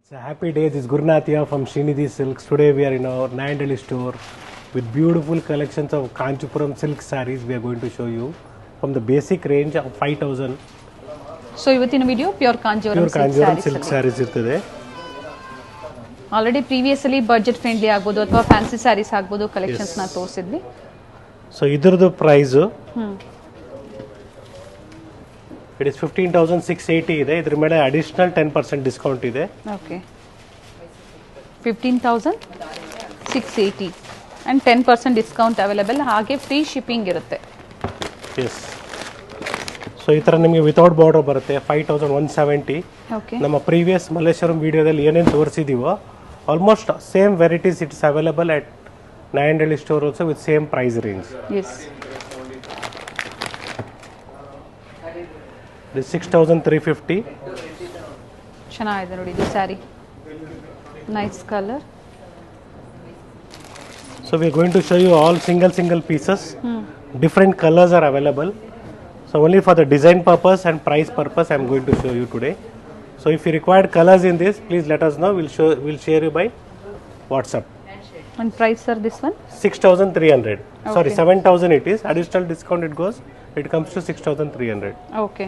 It's a happy day. This is Gurnath here from Srinidhi Silks. Today we are in our Nayandeli store with beautiful collections of Kanchipuram silk sarees. We are going to show you from the basic range of 5,000. So ಇವತ್ತಿನ video pure Kanjeevaram silk sarees ಇರ್ತದೆ. Already previously budget friendly ಆಗ್ಬೋದು ಅಥವಾ fancy sarees ಆಗ್ಬೋದು collections ನ ತೋರಿಸಿದ್ವಿ. So ಇದರದ್ದು price it is 15,680 ಇದೆ. ಇದರ ಮೇಲೆ ಅಡಿಷನಲ್ 10% ಡಿಸ್ಕೌಂಟ್ ಇದೆ. ಓಕೆ 15,680 ಅಂಡ್ 10% ಡಿಸ್ಕೌಂಟ್ ಅವೈಲೇಬಲ್, ಹಾಗೆ ಫ್ರೀ ಶಿಪ್ಪಿಂಗ್ ಇರುತ್ತೆ. ಎಸ್. ಸೊ ಈ ಥರ ನಿಮಗೆ ವಿತೌಟ್ ಬಾರ್ಡರ್ ಬರುತ್ತೆ 5,170. ಓಕೆ, ನಮ್ಮ ಪ್ರೀವಿಯಸ್ ಮಲ್ಲೇಶ್ವರಂ ವಿಡಿಯೋದಲ್ಲಿ ಏನೇನು ತೋರಿಸಿದೀವೋ almost same varieties it's available at Nayandahalli store also with same price range. Yes, ಇದು 6,350. ಚೆನ್ನಾಗಿದೆ ನೋಡಿ ಇದು sari, nice colour. So we are going to show you all single pieces. Different colors are available. So only for the design purpose and price purpose I am going to show you today. So if you require colors in this, please let us know. We'll share you by WhatsApp. And price sir this one? 6,300. Okay. Sorry, 7,000 it is. Additional discount it goes. It comes to 6,300. Okay,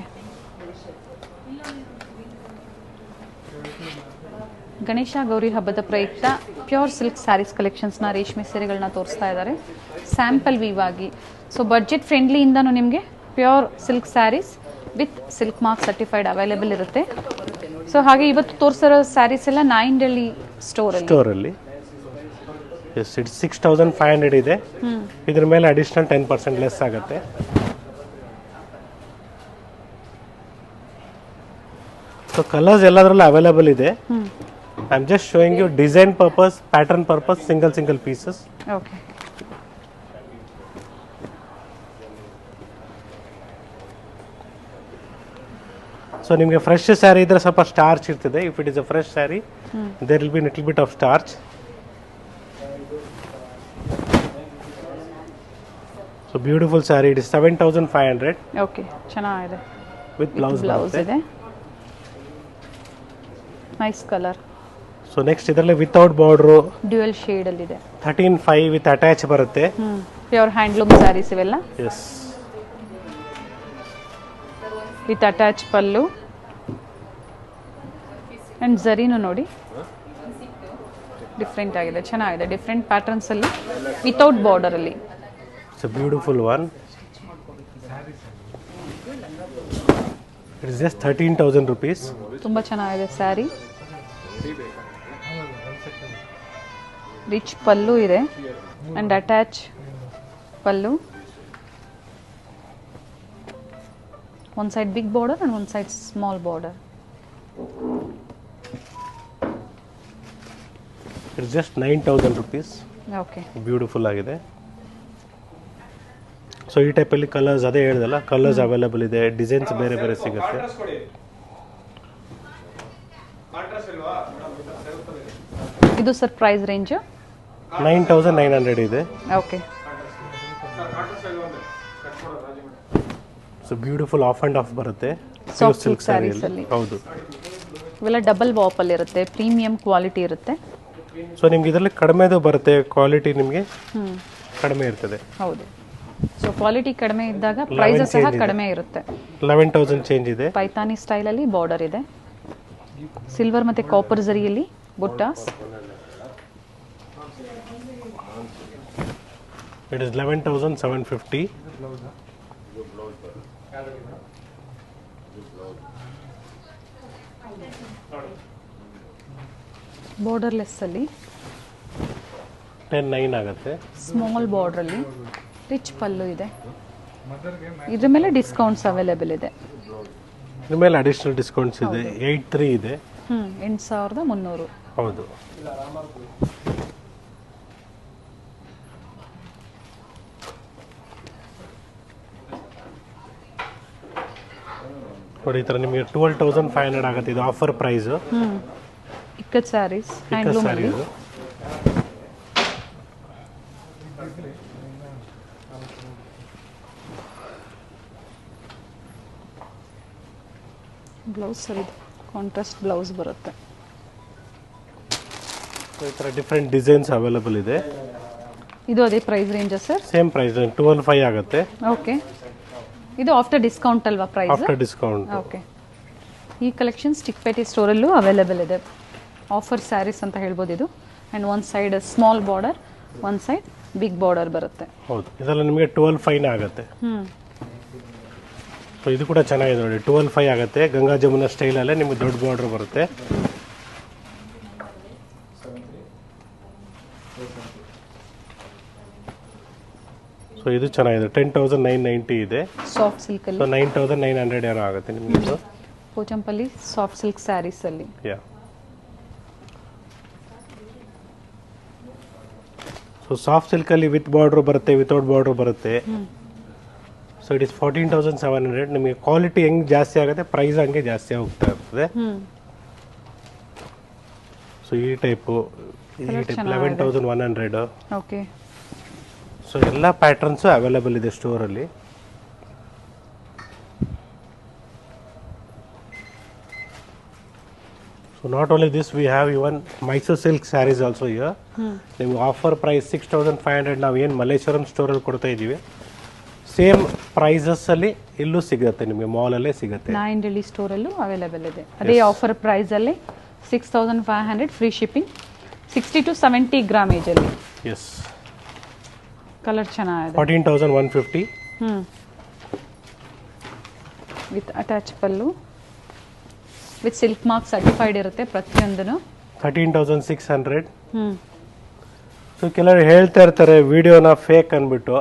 Ganesha Gauri ಹಬ್ಬದ ಪ್ರಯುಕ್ತ pure silk saris ಕಲೆಕ್ಷನ್ಸ್ನ ರೇಷ್ಮೆ ಸೀರೆಗಳನ್ನ ತೋರಿಸ್ತಾ ಇದ್ದಾರೆ sample weave ಆಗಿ. So budget ಫ್ರೆಂಡ್ಲಿಯಿಂದನೂ ನಿಮಗೆ pure silk sarees with silk mark certified available ಇರುತ್ತೆ. ಸೊ ಹಾಗೆ ಇವತ್ತು ತೋರಿಸಿರೋ ಸ್ಯಾರೀಸ್ ಎಲ್ಲ ನಾಯಿಂಡಳ್ಳಿ ಸ್ಟೋರಲ್ಲಿ. ಎಸ್, ಇಟ್ಸ್ 6,500 ಇದೆ. ಇದ್ರ ಮೇಲೆ ಅಡಿಷನಲ್ 10% ಲೆಸ್ ಆಗುತ್ತೆ. ಸೊ ಕಲರ್ಸ್ ಎಲ್ಲದರಲ್ಲೂ ಅವೈಲೇಬಲ್ ಇದೆ. I am just showing you design purpose, pattern purpose, single pieces. Okay, so ನಿಮಗೆ ಫ್ರೆಶ್ ಸ್ಯಾರಿ ಇದ್ರೆ ಸ್ವಲ್ಪ ಸ್ಟಾರ್ಚ್ ಇರ್ತದೆ. If it is a fresh saree there will be little bit of starch. So beautiful saree, it is 7,500. Okay, ಚೆನ್ನಾಗಿದೆ with blouse ಇದೆ, nice colour. So next ಇದರಲ್ಲಿ without border dual shade ಅಲ್ಲಿ ಇದೆ. 13,500 with attach ಬರುತ್ತೆ. Pure handloom sarees ಇವೆಲ್ಲ. Yes, with attach pallu and ಝರಿನೂ ನೋಡಿ different ಆಗಿದೆ, ಚೆನ್ನಾಗಿದೆ. ಡಿಫ್ರೆಂಟ್ ಪ್ಯಾಟರ್ನ್ಸ್ ಅಲ್ಲಿ ವಿತೌಟ್ ಬಾರ್ಡರ್ ಅಲ್ಲಿ. It's a beautiful one. It is just 13,000 rupees. ತುಂಬ ಚೆನ್ನಾಗಿದೆ ಸ್ಯಾರಿ. ರಿಚ್ ಪಲ್ಲು ಇದೆ and attach pallu. one side big border and one side small border. It's just 9,000 rupees. Okay, beautiful ಆಗಿದೆ. So ಈ ಟೈಪಲ್ಲಿ colours ಅದೇ ಹೇಳಿದಲ್ಲ, ಕಲರ್ಸ್ ಅವೈಲೇಬಲ್ ಇದೆ, ಡಿಸೈನ್ಸ್ ಬೇರೆ ಬೇರೆ ಸಿಗುತ್ತೆ. ಇದು ಸರ್ ಪ್ರೈಸ್ ರೇಂಜ್ 9,900 ಇದೆ. Okay, so beautiful of and of ಬರುತ್ತೆ ಸಾಫ್ಟ್ ಸಿಲ್ಕ್ ಸ್ಯಾರೀಸ್ ಸ್ಯಾರಿಯಲ್ಲಿ. ಅಲ್ಲಿ. ಹೌದು. ಇವೆಲ್ಲ ಡಬಲ್ ವಾಪಲ್ ಇರುತ್ತೆ, ಪ್ರೀಮಿಯಂ ಕ್ವಾಲಿಟಿ ಇರುತ್ತೆ. ಸೊ ನಿಮ್ಗೆ ಇದರಲ್ಲಿ ಕಡಿಮೆದು ಬರುತ್ತೆ, ಕ್ವಾಲಿಟಿ ನಿಮಗೆ ಕಡಿಮೆ ಇರ್ತದೆ. ಹೌದು, ಸೊ ಕ್ವಾಲಿಟಿ ಕಡಿಮೆ ಇದ್ದಾಗ ಪ್ರೈಸ್ ಸಹ ಕಡಿಮೆ ಇರುತ್ತೆ. 11,000 ಚೇಂಜ್ ಇದೆ. ಪೈತಾನಿ ಸ್ಟೈಲ್ ಅಲ್ಲಿ ಬಾರ್ಡರ್ ಇದೆ, ಸಿಲ್ವರ್ ಮತ್ತೆ ಕಾಪರ್ ಜರಿಯಲ್ಲಿ ಬುಟ್ಟಾಸ್. It is 11,750. ಬಾರ್ಡರ್ಲೆಸ್ ಅಲ್ಲಿ 10,900 ಆಗುತ್ತೆ. ಸ್ಮಾಲ್ ಬಾರ್ಡರ್ ಅಲ್ಲಿ ರಿಚ್ ಪಲ್ಲು ಇದೆ. ಇದ್ರ ಮೇಲೆ ಡಿಸ್ಕೌಂಟ್ಸ್ ಅವೈಲೇಬಲ್ ಇದೆ. ಇದ್ರ ಮೇಲೆ ಅಡಿಷನಲ್ ಡಿಸ್ಕೌಂಟ್ಸ್ ಇದೆ. 8,300 ಇದೆ. 8,300. ಹೌದು. ನೋಡಿ ಈ ಥರ ನಿಮಗೆ 12,500 ಆಗುತ್ತೆ. ಇದು offer price. Ikkat sarees handloom ಅಲ್ಲಿ. ಬ್ಲೌಸ್ ಸರ್ ಇದು ಕಾಂಟ್ರಾಸ್ಟ್ ಬ್ಲೌಸ್ ಬರುತ್ತೆ. ಈ ಥರ ಡಿಫ್ರೆಂಟ್ ಡಿಸೈನ್ಸ್ ಅವೈಲೇಬಲ್ ಇದೆ. ಇದು ಅದೇ ಪ್ರೈಸ್ ರೇಂಜಾ ಸರ್? ಸೇಮ್ ಪ್ರೈಸ್ 12,500 ಆಗುತ್ತೆ. ಓಕೆ, ಇದು ಆಫ್ಟರ್ ಡಿಸ್ಕೌಂಟ್ ಅಲ್ವಾ ಪ್ರೈಸ್? After discount. ಓಕೆ, ಈ ಕಲೆಕ್ಷನ್ಸ್ ಚಿಕ್ಕಪೇಟೆ ಸ್ಟೋರಲ್ಲೂ ಅವೈಲೇಬಲ್ ಇದೆ. ಆಫರ್ ಸ್ಯಾರೀಸ್ ಅಂತ ಹೇಳ್ಬೋದು ಇದು. And one side small border, one side big border ಬರುತ್ತೆ. ಹೌದು, ಇದೆಲ್ಲ ನಿಮಗೆ 12,500 ಆಗುತ್ತೆ. ಸೊ ಇದು ಕೂಡ ಚೆನ್ನಾಗಿದೆ ನೋಡಿ, 12,500 ಆಗುತ್ತೆ. ಗಂಗಾ ಜಮುನಾ ಸ್ಟೈಲಲ್ಲೇ ನಿಮಗೆ ದೊಡ್ಡ ಬಾರ್ಡರ್ ಬರುತ್ತೆ. ಸೊ ಇದು ಚೆನ್ನಾಗಿದೆ, 10,990 ಇದೆ. ಸಾಫ್ಟ್ ಸಿಲ್ಕ್ ಅಲ್ಲಿ. ಸೊ 9,900 ಏನೋ ಆಗುತ್ತೆ ನಿಮಗೆ ಇದು. ಪೋಚಂಪಲ್ಲಿ ಸಾಫ್ಟ್ ಸಿಲ್ಕ್ ಸ್ಯಾರೀಸ್ ಅಲ್ಲಿ. ಯಾ, ಸೊ ಸಾಫ್ಟ್ ಸಿಲ್ಕಲ್ಲಿ ವಿತ್ ಬಾರ್ಡ್ರ್ ಬರುತ್ತೆ, ವಿತೌಟ್ ಬಾರ್ಡ್ರ್ ಬರುತ್ತೆ. So it is 14,700. ನಿಮಗೆ ಕ್ವಾಲಿಟಿ ಹೆಂಗೆ ಜಾಸ್ತಿ ಆಗುತ್ತೆ, ಪ್ರೈಸ್ ಹಂಗೆ ಜಾಸ್ತಿ ಹೋಗ್ತಾ ಇರ್ತದೆ. ಸೊ ಈ ಟೈಪು 11,100. ಓಕೆ, ಸೊ ಎಲ್ಲ ಪ್ಯಾಟರ್ನ್ಸು ಅವೈಲೇಬಲ್ ಇದೆ ಸ್ಟೋರಲ್ಲಿ. So not only this, we have even Mysore silk sarees also here. ನಿಮ್ಗೆ ಆಫರ್ ಪ್ರೈಸ್ 6,500 ನಾವು ಏನು ಮಲ್ಲೇಶ್ವರಂ ಸ್ಟೋರಲ್ಲಿ ಕೊಡ್ತಾ ಇದ್ದೀವಿ, ಸೇಮ್ ಪ್ರೈಸಸ್ಸಲ್ಲಿ ಇಲ್ಲೂ ಸಿಗುತ್ತೆ, ನಿಮಗೆ ಮಾಲಲ್ಲೇ ಸಿಗುತ್ತೆ. ನಾಯಿಂಡಳ್ಳಿ ಸ್ಟೋರಲ್ಲೂ ಅವೈಲೇಬಲ್ ಇದೆ ಅದೇ ಆಫರ್ ಪ್ರೈಸಲ್ಲಿ. 6,500 ಫ್ರೀ ಶಿಪ್ಪಿಂಗ್, 60 to 70 ಗ್ರಾಮೇಜಲ್ಲಿ. ಎಸ್, ಕಲರ್ ಚೆನ್ನಾಗಿದೆ. 14,150. With attach pallu, with silk mark certified ಇರುತ್ತೆ ಪ್ರತಿಯೊಂದೂ. 13,600. ಸೊ ಕೆಲವರು ಹೇಳ್ತಾ ಇರ್ತಾರೆ ವಿಡಿಯೋನ ಫೇಕ್ ಅಂದ್ಬಿಟ್ಟು.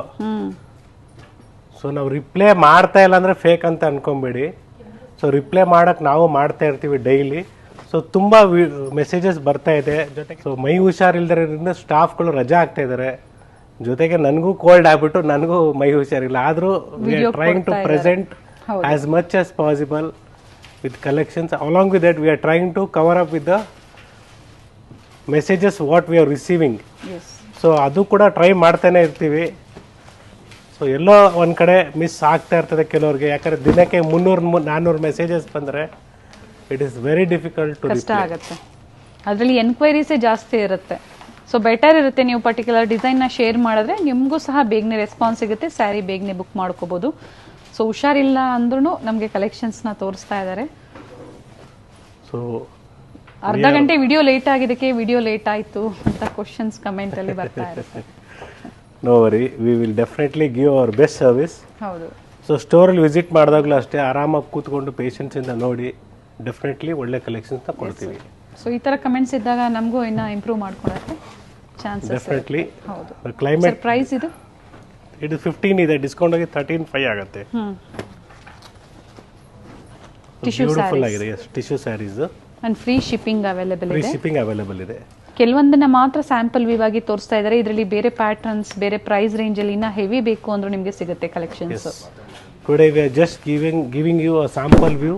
ಸೊ ನಾವು ರಿಪ್ಲೈ ಮಾಡ್ತಾ ಇಲ್ಲ ಅಂದರೆ ಫೇಕ್ ಅಂತ ಅನ್ಕೊಂಬೇಡಿ. ಸೊ ರಿಪ್ಲೈ ಮಾಡೋಕ್ಕೆ ನಾವು ಮಾಡ್ತಾ ಇರ್ತೀವಿ ಡೈಲಿ. ಸೊ ತುಂಬ ಮೆಸೇಜಸ್ ಬರ್ತಾ ಇದೆ. ಜೊತೆಗೆ ಸೊ ಮೈ ಹುಷಾರಿಲ್ದರಿಂದ ಸ್ಟಾಫ್ಗಳು ರಜಾ ಆಗ್ತಾ ಇದ್ದಾರೆ. ಜೊತೆಗೆ ನನಗೂ ಕೋಲ್ಡ್ ಆಗ್ಬಿಟ್ಟು ನನಗೂ ಮೈ ಹುಷಾರಿಲ್ಲ. ಆದರೂ we are trying to present as much as possible with collections. Along with that, we are trying to cover up with the messages what we are receiving. Yes. So ಅದು ಕೂಡ ಟ್ರೈ ಮಾಡ್ತಾನೆ ಇರ್ತೀವಿ. So ಎಲ್ಲೋ ಒಂದು ಕಡೆ miss ಆಗ್ತಾ ಇರ್ತದೆ ಕೆಲವ್ರಿಗೆ. ಯಾಕಂದರೆ ದಿನಕ್ಕೆ 300-400 ಮೆಸೇಜಸ್ ಬಂದರೆ it is very difficult to ಕಷ್ಟ ಆಗುತ್ತೆ. ಅದರಲ್ಲಿ ಎನ್ಕ್ವೈರೀಸೇ ಜಾಸ್ತಿ ಇರುತ್ತೆ. ಸೊ ಬೆಟರ್ ಇರುತ್ತೆ ನೀವು ಪರ್ಟಿಕ್ಯುಲರ್ ಡಿಸೈನ್ನ ಶೇರ್ ಮಾಡಿದ್ರೆ ನಿಮಗೂ ಸಹ ಬೇಗನೆ ರೆಸ್ಪಾನ್ಸ್ ಸಿಗುತ್ತೆ, ಸ್ಯಾರಿ ಬೇಗನೆ ಬುಕ್ ಮಾಡ್ಕೋಬೋದು. ಸೊ ಹುಷಾರಿಲ್ಲ ಅಂದ್ರೂ ನಮಗೆ ಕಲೆಕ್ಷನ್ಸ್ನ ತೋರಿಸ್ತಾ ಇದ್ದಾರೆ. ಸೊ ಅರ್ಧ ಗಂಟೆ ವಿಡಿಯೋ ಲೇಟ್ ಆಗಿದ್ದಕ್ಕೆ ವಿಡಿಯೋ ಲೇಟ್ ಆಯಿತು ಅಂತ ಕ್ವಶನ್ಸ್ ಕಮೆಂಟಲ್ಲಿ ಬರ್ತಾ ಇರುತ್ತೆ. No worry, we will definitely give our best service. ಹೌದು. ಸೊ ಸ್ಟೋರಲ್ಲಿ ವಿಸಿಟ್ ಮಾಡಿದಾಗಲೂ ಅಷ್ಟೇ ಆರಾಮಾಗಿ ಕೂತ್ಕೊಂಡು ಪೇಷನ್ಸಿಂದ ನೋಡಿ ಡೆಫಿನೆಟ್ಲಿ ಒಳ್ಳೆ ಕಲೆಕ್ಷನ್ಸ್ನ ಕೊಡ್ತೀವಿ. ಸೊ ಈ ಥರ ಕಮೆಂಟ್ಸ್ ಇದ್ದಾಗ ನಮಗೂ ಇನ್ನೂ ಇಂಪ್ರೂವ್ ಮಾಡ್ಕೊಳಕ್ಕೆ ಚಾನ್ಸಸ್ ಡೆಫಿನೆಟ್ಲಿ. ಹೌದು. ಕ್ಲೈಮೇಟ್ ಪ್ರೈಸ್ ಇದು ಇಟ್ ಇಸ್ 15 ಇದೆ, ಡಿಸ್ಕೌಂಟ್ ಆಗಿ 13,500 ಆಗುತ್ತೆ. ಬ್ಯೂಟಿಫುಲ್ ಆಗಿದೆ. Yes, tissue sarees and free shipping available ಇದೆ. ಫ್ರೀ ಶಿಪ್ಪಿಂಗ್ ಅವೈಲೇಬಲ್ ಇದೆ. ಕೆಲವೊಂದನ್ನ ಮಾತ್ರ ಸ್ಯಾಂಪಲ್ ವ್ಯೂ ಆಗಿ ತೋರಿಸ್ತಾ ಇದ್ದಾರೆ. ಇದರಲ್ಲಿ ಬೇರೆ ಪ್ಯಾಟರ್ನ್ಸ್, ಬೇರೆ ಪ್ರೈಸ್ ರೇಂಜ್ ಅಲ್ಲಿ ಇನ್ನ ಹೆವಿ ಬೇಕು ಅಂದ್ರೂ ನಿಮಗೆ ಸಿಗುತ್ತೆ collections. Today we are just giving you a sample view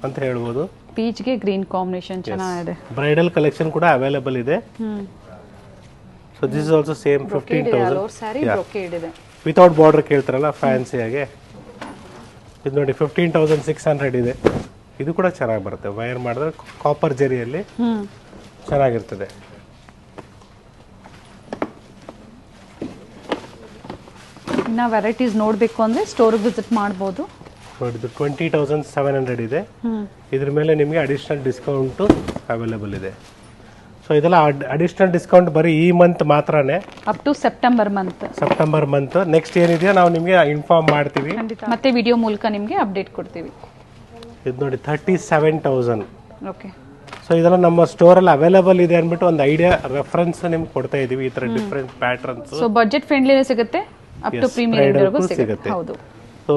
ಅಂತ ಹೇಳ್ಬೋದು. ಪೀಚ್ಗೆ ಗ್ರೀನ್ ಕಾಂಬಿನೇಷನ್ ಚೆನ್ನಾಗಿದೆ. ಬ್ರೈಡಲ್ ಕಲೆಕ್ಷನ್ ಕೂಡ ಅವೈಲೇಬಲ್ ಇದೆ. So this is also same 15,000 sari brocade ಇದೆ. ವಿತೌಟ್ ಬಾರ್ಡರ್ ಕೇಳ್ತಾರಲ್ಲ ಫ್ಯಾನ್ಸಿ ಆಗಿ, ಇದು ನೋಡಿ 15,600 ಇದೆ. ಇದು ಕೂಡ ಚೆನ್ನಾಗಿ ಬರುತ್ತೆ, ವೈರ್ ಮಾಡಿದ್ರೆ ಕಾಪರ್ ಜರಿಯಲ್ಲಿ ಚೆನ್ನಾಗಿರ್ತದೆ. ಇನ್ನ ವೆರೈಟೀಸ್ ನೋಡಬೇಕು ಅಂದ್ರೆ ಸ್ಟೋರ್ ವಿಸಿಟ್ ಮಾಡ್ಬೋದು. ನೋಡಿದ್ದು 20,700 ಇದೆ. ಇದ್ರ ಮೇಲೆ ನಿಮಗೆ ಅಡಿಷನಲ್ ಡಿಸ್ಕೌಂಟು ಅವೈಲೇಬಲ್ ಇದೆ. ಸೊ ಇದೆಲ್ಲ ಅಡಿಷನಲ್ ಡಿಸ್ಕೌಂಟ್ ಬರೀ ಈ ಮಂತ್ ಮಾತ್ರನೇ, up to September month. Next ಏನಿದೆಯೋ ನಾವು ನಿಮಗೆ ಇನ್ಫಾರ್ಮ್ ಮಾಡ್ತೀವಿ, ಮತ್ತೆ ವಿಡಿಯೋ ಮೂಲಕ ನಿಮಗೆ ಅಪ್ಡೇಟ್ ಕೊಡ್ತೀವಿ. ಇದು ನೋಡಿ 37,000. ಓಕೆ. ಸೊ ಇದೆಲ್ಲ ನಮ್ಮ ಸ್ಟೋರಲ್ಲಿ ಅವೈಲೇಬಲ್ ಇದೆ ಅಂದ್ಬಿಟ್ಟು ಒಂದು ಐಡಿಯಾ ರೆಫರೆನ್ಸ್ ನಿಮ್ಗೆ ಕೊಡ್ತಾ ಇದೀವಿ. ಈ ತರ different patterns. So budget friendly ಸಿಗುತ್ತೆ, ಅಪ್ ಟು ಪ್ರೀಮಿಯಂ ಸಿಗುತ್ತೆ. ಹೌದು. ಸೊ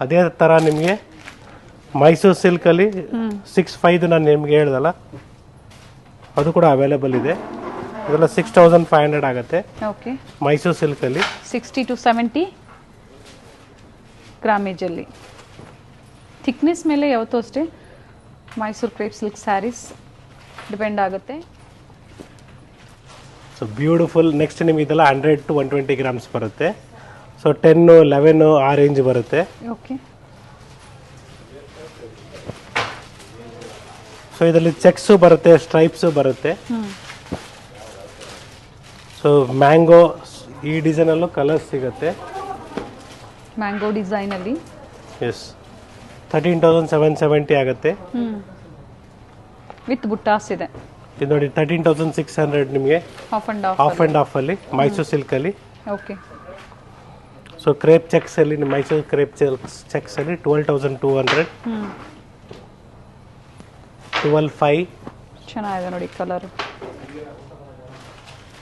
ಅದೇ ತರ ನಿಮಗೆ ಮೈಸೂರು ಸಿಲ್ಕ್ ಅಲ್ಲಿ 6,500 ನಾನು ನಿಮ್ಗೆ ಹೇಳ್ದಲ್ಲ, ಅದು ಕೂಡ ಅವೈಲೇಬಲ್ ಇದೆ. ಇದೆಲ್ಲ 6,500 ಆಗುತ್ತೆ. ಓಕೆ. ಮೈಸೂರು ಸಿಲ್ಕ್ ಅಲ್ಲಿ 60 to 70 ಗ್ರಾಮೇಜ್ ಅಲ್ಲಿ. ಥಿಕ್ನೆಸ್ ಮೇಲೆ ಯಾವತ್ತೂ ಅಷ್ಟೇ Mysuru crepe silk sarees depend ಆಗುತ್ತೆ. So beautiful. ನೆಕ್ಸ್ಟ್ ನಿಮ್ಗೆ ಇದೆಲ್ಲ 100 to 120 ಗ್ರಾಮ್ಸ್ ಬರುತ್ತೆ. ಸೊ 10, 11 ಆ ರೇಂಜ್ ಬರುತ್ತೆ. ಓಕೆ. ಸೊ ಇದರಲ್ಲಿ ಚೆಕ್ಸು ಬರುತ್ತೆ, ಸ್ಟ್ರೈಪ್ಸು ಬರುತ್ತೆ. ಸೊ ಮ್ಯಾಂಗೋ ಈ ಡಿಸೈನಲ್ಲೂ ಕಲರ್ಸ್ ಸಿಗುತ್ತೆ. ಮ್ಯಾಂಗೋ ಡಿಸೈನಲ್ಲಿ ಎಸ್ 13,770 ಆಗುತ್ತೆ. ವಿತ್ ಬುಟ್ಟಾಸ್ ಇದೆ. ಇದು ನೋಡಿ 13,600 ನಿಮಗೆ ಆಫ್ ಅಂಡ್ ಆಫ್ ಆ್ಯಂಡ್ ಆಫಲ್ಲಿ ಮೈಸೂರು ಸಿಲ್ಕಲ್ಲಿ. ಓಕೆ. ಸೊ ಕ್ರೇಪ್ ಚೆಕ್ಸಲ್ಲಿ ನಿಮ್ಮ ಮೈಸೂರು ಕ್ರೇಪ್ ಚೆಕ್ಸಲ್ಲಿ 12,200. 12,500. ಚೆನ್ನಾಗಿದೆ ನೋಡಿ ಕಲರ್.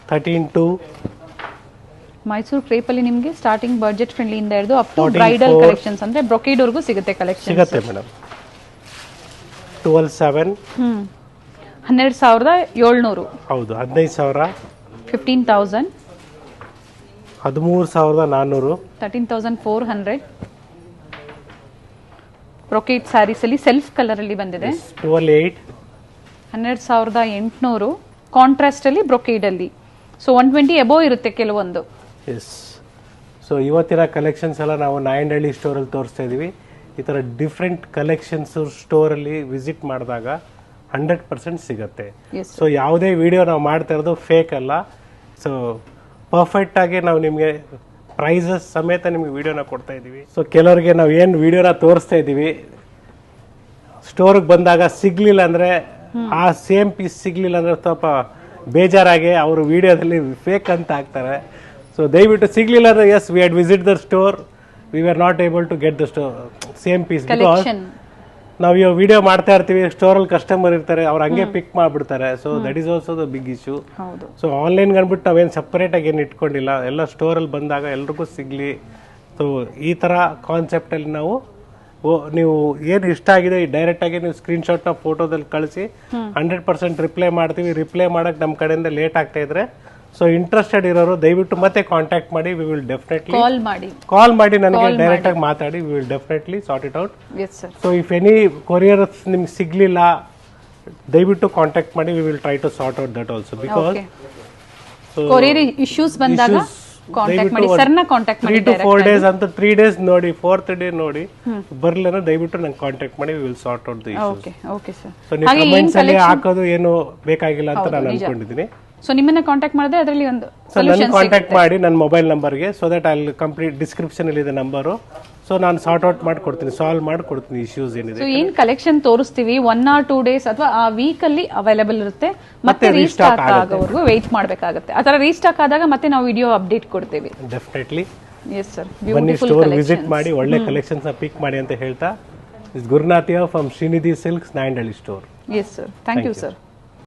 13,200. ಮೈಸೂರು ಕ್ರೇಪಲ್ಲಿ ನಿಮಗೆ ಸ್ಟಾರ್ಟಿಂಗ್ ಬಡ್ಜೆಟ್ ಫ್ರೆಂಡ್ಲಿ ಇಂದ ಹಿಡಿದು ಅಪ್ ಟು 14,400. ಬ್ರೈಡಲ್ ಕಲೆಕ್ಷನ್ಸ್ ಅಂದರೆ ಬ್ರೊಕೇಡ್ವರೆಗೂ ಸಿಗುತ್ತೆ ಕಲೆಕ್ಷನ್. ಸಿಗುತ್ತೆ ಮೇಡಮ್. 12,700. 12,700. ಹೌದು 15,000. 15,000. 13,400. 13,400. ಬ್ರೊಕೇಡ್ ಸ್ಯಾರೀಸಲ್ಲಿ ಸೆಲ್ಫ್ ಕಲರಲ್ಲಿ ಬಂದಿದೆ. 12,800. 12,800. ಕಾಂಟ್ರಾಸ್ಟಲ್ಲಿ ಬ್ರೊಕೇಡಲ್ಲಿ. ಸೊ 120 ಎಬೋ ಇರುತ್ತೆ ಕೆಲವೊಂದು. ಎಸ್. ಸೊ ಇವತ್ತಿನ ಕಲೆಕ್ಷನ್ಸ್ ಎಲ್ಲ ನಾವು ನಾಯಂಡಹಳ್ಳಿ ಸ್ಟೋರಲ್ಲಿ ತೋರಿಸ್ತಾ ಇದ್ದೀವಿ. ಈ ಥರ ಡಿಫ್ರೆಂಟ್ ಕಲೆಕ್ಷನ್ಸು ಸ್ಟೋರಲ್ಲಿ ವಿಸಿಟ್ ಮಾಡಿದಾಗ 100% ಸಿಗುತ್ತೆ. ಸೊ ಯಾವುದೇ ವಿಡಿಯೋ ನಾವು ಮಾಡ್ತಾ ಇರೋದು ಫೇಕ್ ಅಲ್ಲ. ಸೊ ಪರ್ಫೆಕ್ಟಾಗಿ ನಾವು ನಿಮಗೆ ಪ್ರೈಸಸ್ ಸಮೇತ ನಿಮಗೆ ವಿಡಿಯೋನ ಕೊಡ್ತಾ ಇದ್ದೀವಿ. ಸೊ ಕೆಲವರಿಗೆ ನಾವು ಏನು ವಿಡಿಯೋನ ತೋರಿಸ್ತಾ ಇದ್ದೀವಿ ಸ್ಟೋರಿಗೆ ಬಂದಾಗ ಸಿಗಲಿಲ್ಲ ಅಂದರೆ ಆ ಸೇಮ್ ಪೀಸ್ ಸಿಗಲಿಲ್ಲ ಅಂದರೆ ಸ್ವಲ್ಪ ಬೇಜಾರಾಗಿ ಅವರು ವಿಡಿಯೋದಲ್ಲಿ ಫೇಕ್ ಅಂತ ಹಾಕ್ತಾರೆ. ಸೊ ದಯವಿಟ್ಟು ಸಿಗಲಿಲ್ಲ ಅಂದರೆ as we had visit the store, we are not able to get the same piece. Because ನಾವು ಇವಾಗ ವಿಡಿಯೋ ಮಾಡ್ತಾ ಇರ್ತೀವಿ, ಸ್ಟೋರಲ್ಲಿ ಕಸ್ಟಮರ್ ಇರ್ತಾರೆ, ಅವ್ರು ಹಂಗೆ ಪಿಕ್ ಮಾಡಿಬಿಡ್ತಾರೆ. So that is also the big issue. ಸೊ ಆನ್ಲೈನ್ಗೆ ಅಂದ್ಬಿಟ್ಟು ನಾವೇನು ಸಪ್ರೇಟಾಗಿ ಏನು ಇಟ್ಕೊಂಡಿಲ್ಲ, ಎಲ್ಲ ಸ್ಟೋರಲ್ಲಿ ಬಂದಾಗ ಎಲ್ರಿಗೂ ಸಿಗಲಿ. ಸೊ ಈ ಥರ ಕಾನ್ಸೆಪ್ಟಲ್ಲಿ ನಾವು ನೀವು ಏನು ಇಷ್ಟ ಆಗಿದೆ ಡೈರೆಕ್ಟಾಗಿ ನೀವು ಸ್ಕ್ರೀನ್ಶಾಟ್ನ ಫೋಟೋದಲ್ಲಿ ಕಳಿಸಿ 100% ರಿಪ್ಲೈ ಮಾಡ್ತೀವಿ. ರಿಪ್ಲೈ ಮಾಡೋಕ್ಕೆ ನಮ್ಮ ಕಡೆಯಿಂದ ಲೇಟ್ ಆಗ್ತಾ ಇದ್ರೆ ಸೊ ಇಂಟ್ರೆಸ್ಟೆಡ್ ಇರೋರು ದಯವಿಟ್ಟು ಮತ್ತೆ ಕಾಂಟ್ಯಾಕ್ಟ್ ಮಾಡಿ. ವಿ ವಿಲ್ ಡೆಫಿನೆಟ್ಲಿ ಕಾಲ್ ಮಾಡಿ ನನಗೆ ಡೈರೆಕ್ಟಾಗಿ ಮಾತಾಡಿ. We will definitely sort it out. So if any courier ನಿಮ್ಗೆ ಸಿಗಲಿಲ್ಲ ದಯವಿಟ್ಟು ಕಾಂಟ್ಯಾಕ್ಟ್ ಮಾಡಿ. We will try to sort out that also. Because courier issues ಬಂದಾಗ ಕಾಂಟ್ಯಾಕ್ಟ್ ಮಾಡಿ, ಸರ್ನ ಕಾಂಟ್ಯಾಕ್ಟ್ ಮಾಡಿ. 3 to 4 days ಅಂತ 3 days ನೋಡಿ 4th day ನೋಡಿ ಬರಲಿಲ್ಲ ದಯವಿಟ್ಟು ನಂಗೆ ಕಾಂಟ್ಯಾಕ್ಟ್ ಮಾಡಿ. We will sort out the issues. Okay okay sir. So ನೀವು ಕಮೆಂಟ್ಸ್ ಅಲ್ಲಿ ಹಾಕೋದು ಏನು ಬೇಕಾಗಿಲ್ಲ ಅಂತ ನಾನು ಅನ್ಕೊಂಡಿದ್ದೀನಿ. ಸೊ ನಿಮ್ಮನ್ನ ಕಾಂಟ್ಯಾಕ್ಟ್ ಮಾಡಿದ್ರೆ ಅದರಲ್ಲಿ ಒಂದು ನನ್ನ ಕಾಂಟ್ಯಾಕ್ಟ್ ಮಾಡಿ ನನ್ನ ಮೊಬೈಲ್ ನಂಬರ್ಗೆ. So that I will complete description ಅಲ್ಲಿ ಇದೆ ನಂಬರು. ಸೊ ನಾನು ಸಾರ್ಟ್ ಔಟ್ ಮಾಡ್ಕೊಡ್ತೀನಿ, ಸಾಲ್ವ್ ಮಾಡ್ಕೊಡ್ತೀನಿ ಇಶ್ಯೂಸ್ ಏನಿದೆ. ಸೊ ಏನ್ ಕಲೆಕ್ಷನ್ ತೋರಿಸ್ತೀವಿ 1 or 2 days ಅಥವಾ ಆ ವೀಕ್ ಅಲ್ಲಿ ಅವೈಲೇಬಲ್ ಇರುತ್ತೆ. ಮತ್ತೆ ರೀಸ್ಟಾಕ್ ಆಗೋವರೆಗೂ ವೇಟ್ ಮಾಡಬೇಕಾಗುತ್ತೆ. ಆ ತರ ರೀಸ್ಟಾಕ್ ಆದಾಗ ಮತ್ತೆ ನಾವು ವಿಡಿಯೋ ಅಪ್ಡೇಟ್ ಕೊಡ್ತೀವಿ. ಡೆಫಿನೆಟ್ಲಿ. Yes sir. ಬನ್ನಿ ಸ್ಟೋರ್ ವಿಸಿಟ್ ಮಾಡಿ, ಒಳ್ಳೆ ಕಲೆಕ್ಷನ್ಸ್ ನ ಪಿಕ್ ಮಾಡಿ ಅಂತ ಹೇಳ್ತಾ, is Gurunath from Shrinidhi silks Nayandahalli store. Yes sir. Thank you sir.